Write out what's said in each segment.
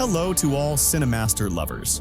Hello to all Cinemaster lovers.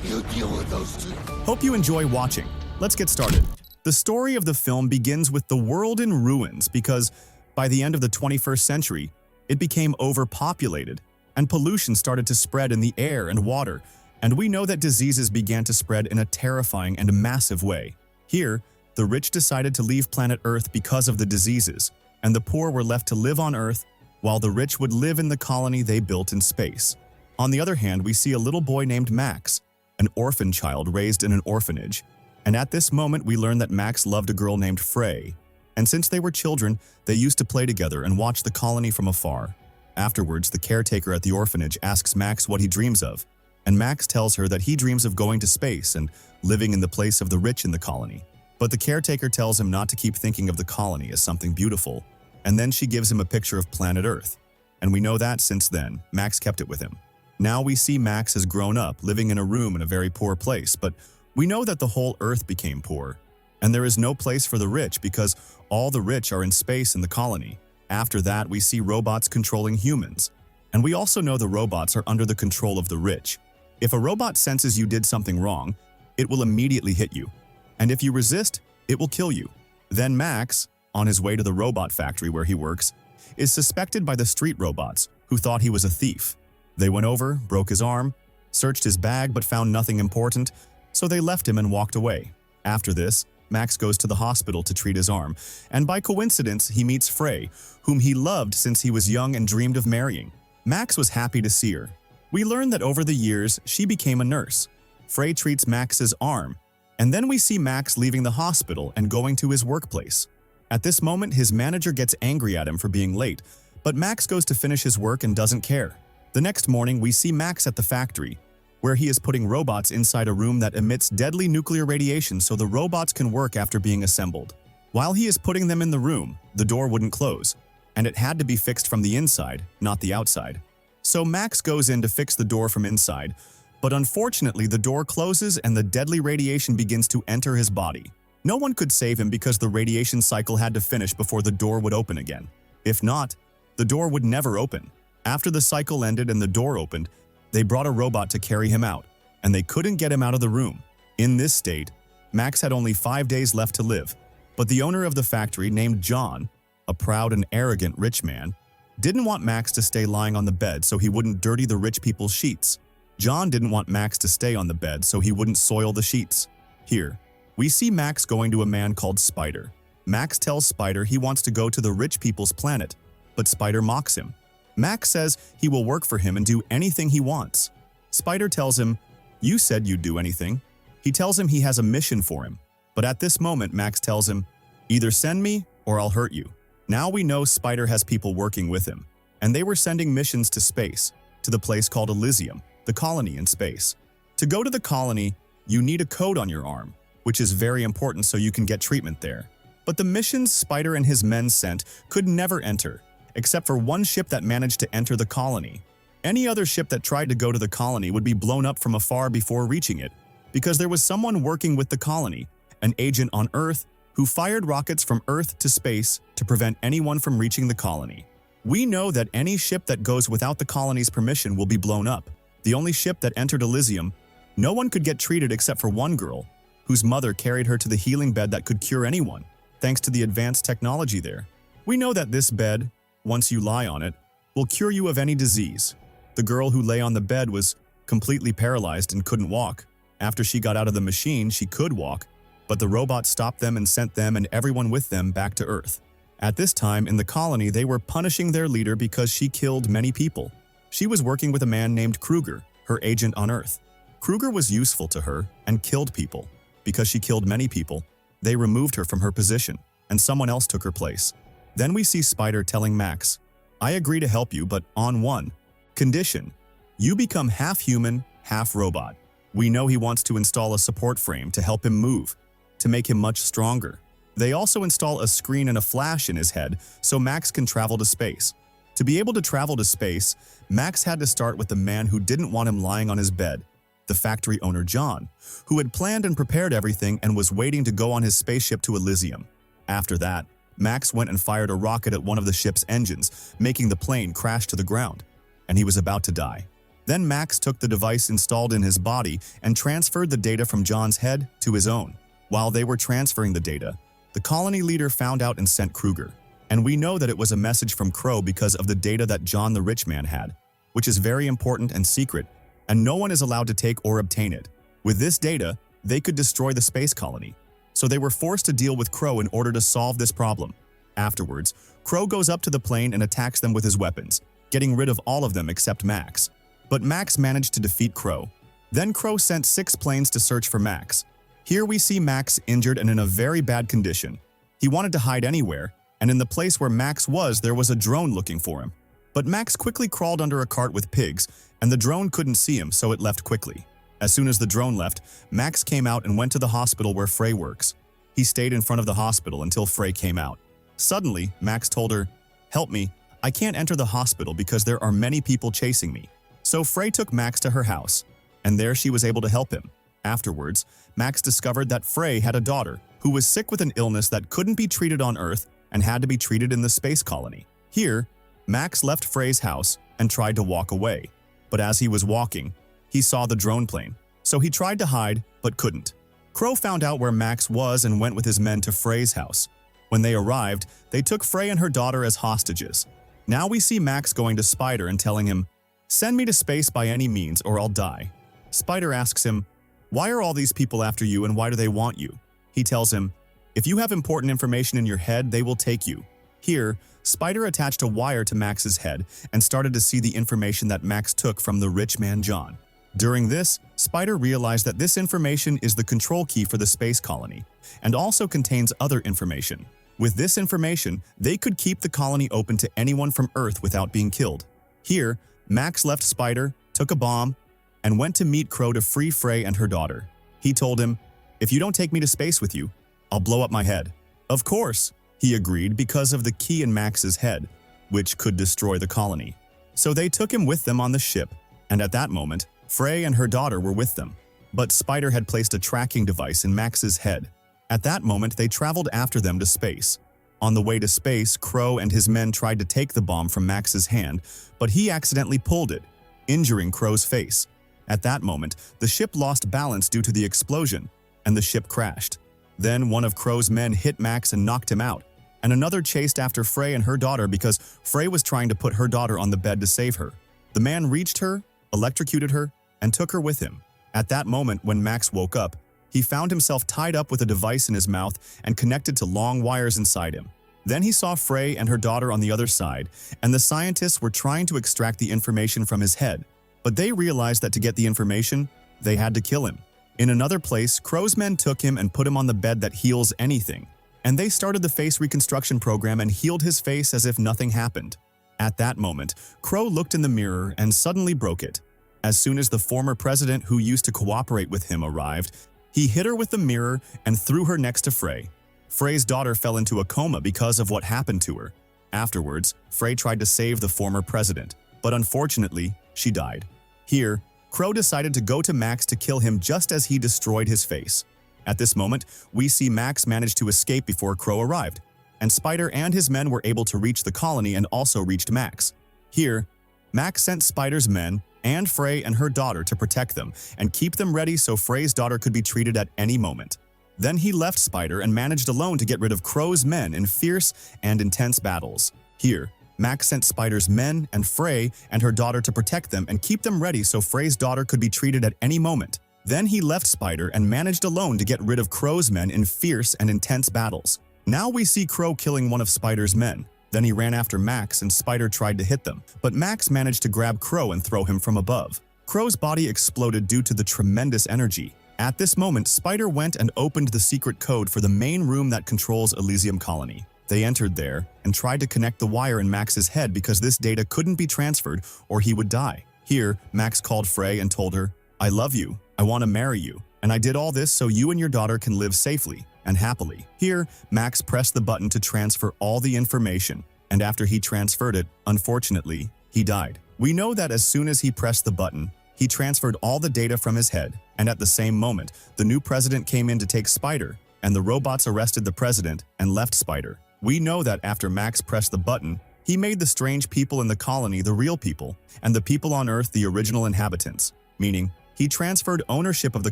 You deal with those two. Hope you enjoy watching. Let's get started. The story of the film begins with the world in ruins because by the end of the 21st century, it became overpopulated and pollution started to spread in the air and water, and we know that diseases began to spread in a terrifying and massive way. Here, the rich decided to leave planet Earth because of the diseases, and the poor were left to live on Earth while the rich would live in the colony they built in space. On the other hand, we see a little boy named Max, an orphan child raised in an orphanage. And at this moment, we learn that Max loved a girl named Frey. And since they were children, they used to play together and watch the colony from afar. Afterwards, the caretaker at the orphanage asks Max what he dreams of, and Max tells her that he dreams of going to space and living in the place of the rich in the colony. But the caretaker tells him not to keep thinking of the colony as something beautiful, and then she gives him a picture of planet Earth. And we know that since then, Max kept it with him. Now we see Max has grown up, living in a room in a very poor place, but we know that the whole Earth became poor, and there is no place for the rich because all the rich are in space in the colony. After that, we see robots controlling humans, and we also know the robots are under the control of the rich. If a robot senses you did something wrong, it will immediately hit you, and if you resist, it will kill you. Then Max, on his way to the robot factory where he works, is suspected by the street robots who thought he was a thief. They went over, broke his arm, searched his bag but found nothing important, so they left him and walked away. After this, Max goes to the hospital to treat his arm, and by coincidence, he meets Frey, whom he loved since he was young and dreamed of marrying. Max was happy to see her. We learn that over the years, she became a nurse. Frey treats Max's arm, and then we see Max leaving the hospital and going to his workplace. At this moment, his manager gets angry at him for being late, but Max goes to finish his work and doesn't care. The next morning, we see Max at the factory, where he is putting robots inside a room that emits deadly nuclear radiation so the robots can work after being assembled. While he is putting them in the room, the door wouldn't close, and it had to be fixed from the inside, not the outside. So Max goes in to fix the door from inside, but unfortunately the door closes and the deadly radiation begins to enter his body. No one could save him because the radiation cycle had to finish before the door would open again. If not, the door would never open. After the cycle ended and the door opened, they brought a robot to carry him out, and they couldn't get him out of the room. In this state, Max had only 5 days left to live, but the owner of the factory, named John, a proud and arrogant rich man, didn't want Max to stay lying on the bed so he wouldn't dirty the rich people's sheets. John didn't want Max to stay on the bed so he wouldn't soil the sheets. Here, we see Max going to a man called Spider. Max tells Spider he wants to go to the rich people's planet, but Spider mocks him. Max says he will work for him and do anything he wants. Spider tells him, "You said you'd do anything." He tells him he has a mission for him, but at this moment Max tells him, "Either send me or I'll hurt you." Now we know Spider has people working with him, and they were sending missions to space, to the place called Elysium, the colony in space. To go to the colony, you need a code on your arm, which is very important so you can get treatment there. But the missions Spider and his men sent could never enter, except for one ship that managed to enter the colony. Any other ship that tried to go to the colony would be blown up from afar before reaching it, because there was someone working with the colony, an agent on Earth, who fired rockets from Earth to space to prevent anyone from reaching the colony. We know that any ship that goes without the colony's permission will be blown up. The only ship that entered Elysium, no one could get treated except for one girl, whose mother carried her to the healing bed that could cure anyone, thanks to the advanced technology there. We know that this bed, once you lie on it, will cure you of any disease. The girl who lay on the bed was completely paralyzed and couldn't walk. After she got out of the machine, she could walk, but the robot stopped them and sent them and everyone with them back to Earth. At this time, in the colony, they were punishing their leader because she killed many people. She was working with a man named Kruger, her agent on Earth. Kruger was useful to her and killed people. Because she killed many people, they removed her from her position, and someone else took her place. Then we see Spider telling Max, "I agree to help you, but on one condition. You become half human, half robot." We know he wants to install a support frame to help him move, to make him much stronger. They also install a screen and a flash in his head so Max can travel to space. To be able to travel to space, Max had to start with the man who didn't want him lying on his bed, the factory owner John, who had planned and prepared everything and was waiting to go on his spaceship to Elysium. After that, Max went and fired a rocket at one of the ship's engines, making the plane crash to the ground, and he was about to die. Then Max took the device installed in his body and transferred the data from John's head to his own. While they were transferring the data, the colony leader found out and sent Kruger. And we know that it was a message from Crow because of the data that John the rich man had, which is very important and secret, and no one is allowed to take or obtain it. With this data, they could destroy the space colony. So they were forced to deal with Crow in order to solve this problem. Afterwards, Crow goes up to the plane and attacks them with his weapons, getting rid of all of them except Max. But Max managed to defeat Crow. Then Crow sent 6 planes to search for Max. Here we see Max injured and in a very bad condition. He wanted to hide anywhere, and in the place where Max was, there was a drone looking for him. But Max quickly crawled under a cart with pigs, and the drone couldn't see him, so it left quickly. As soon as the drone left, Max came out and went to the hospital where Frey works. He stayed in front of the hospital until Frey came out. Suddenly, Max told her, "Help me, I can't enter the hospital because there are many people chasing me." So Frey took Max to her house, and there she was able to help him. Afterwards, Max discovered that Frey had a daughter who was sick with an illness that couldn't be treated on Earth and had to be treated in the space colony. Here, Max left Frey's house and tried to walk away. But as he was walking, he saw the drone plane, so he tried to hide but couldn't. Crow found out where Max was and went with his men to Frey's house. When they arrived, they took Frey and her daughter as hostages. Now we see Max going to Spider and telling him, "Send me to space by any means or I'll die." Spider asks him, "Why are all these people after you and why do they want you?" He tells him, "If you have important information in your head, they will take you." Here, Spider attached a wire to Max's head and started to see the information that Max took from the rich man John. During this, Spider realized that this information is the control key for the space colony, and also contains other information. With this information, they could keep the colony open to anyone from Earth without being killed. Here, Max left Spider, took a bomb, and went to meet Crow to free Frey and her daughter. He told him, "If you don't take me to space with you, I'll blow up my head." Of course, he agreed because of the key in Max's head, which could destroy the colony. So they took him with them on the ship, and at that moment, Frey and her daughter were with them. But Spider had placed a tracking device in Max's head. At that moment, they traveled after them to space. On the way to space, Crow and his men tried to take the bomb from Max's hand, but he accidentally pulled it, injuring Crow's face. At that moment, the ship lost balance due to the explosion, and the ship crashed. Then one of Crow's men hit Max and knocked him out, and another chased after Frey and her daughter because Frey was trying to put her daughter on the bed to save her. The man reached her, electrocuted her, and took her with him. At that moment, when Max woke up, he found himself tied up with a device in his mouth and connected to long wires inside him. Then he saw Frey and her daughter on the other side, and the scientists were trying to extract the information from his head. But they realized that to get the information, they had to kill him. In another place, Crow's men took him and put him on the bed that heals anything. And they started the face reconstruction program and healed his face as if nothing happened. At that moment, Crow looked in the mirror and suddenly broke it. As soon as the former president who used to cooperate with him arrived, he hit her with the mirror and threw her next to Frey. Frey's daughter fell into a coma because of what happened to her. Afterwards, Frey tried to save the former president, but unfortunately, she died. Here, Crow decided to go to Max to kill him just as he destroyed his face. At this moment, we see Max manage to escape before Crow arrived, and Spider and his men were able to reach the colony and also reached Max. Here, Max sent Spider's men and Frey and her daughter to protect them and keep them ready so Frey's daughter could be treated at any moment. Then he left Spider and managed alone to get rid of Crow's men in fierce and intense battles. Here, Max sent Spider's men and Frey and her daughter to protect them and keep them ready so Frey's daughter could be treated at any moment. Then he left Spider and managed alone to get rid of Crow's men in fierce and intense battles. Now we see Crow killing one of Spider's men. Then he ran after Max and Spider tried to hit them, but Max managed to grab Crow and throw him from above. Crow's body exploded due to the tremendous energy. At this moment, Spider went and opened the secret code for the main room that controls Elysium colony. They entered there and tried to connect the wire in Max's head because this data couldn't be transferred or he would die. Here, Max called Frey and told her, "I love you, I want to marry you, and I did all this so you and your daughter can live safely and happily." Here, Max pressed the button to transfer all the information, and after he transferred it, unfortunately, he died. We know that as soon as he pressed the button, he transferred all the data from his head, and at the same moment, the new president came in to take Spider, and the robots arrested the president and left Spider. We know that after Max pressed the button, he made the strange people in the colony the real people, and the people on Earth the original inhabitants, meaning he transferred ownership of the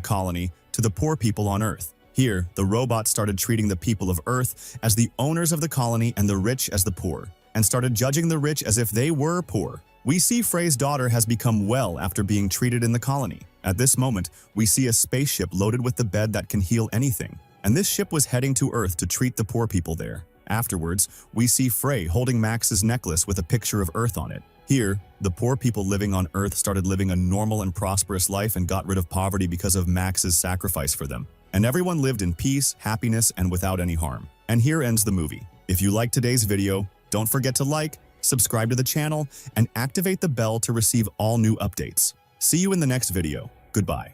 colony to the poor people on Earth. Here, the robot started treating the people of Earth as the owners of the colony and the rich as the poor, and started judging the rich as if they were poor. We see Frey's daughter has become well after being treated in the colony. At this moment, we see a spaceship loaded with the bed that can heal anything, and this ship was heading to Earth to treat the poor people there. Afterwards, we see Frey holding Max's necklace with a picture of Earth on it. Here, the poor people living on Earth started living a normal and prosperous life and got rid of poverty because of Max's sacrifice for them. And everyone lived in peace, happiness, and without any harm. And here ends the movie. If you liked today's video, don't forget to like, subscribe to the channel, and activate the bell to receive all new updates. See you in the next video. Goodbye.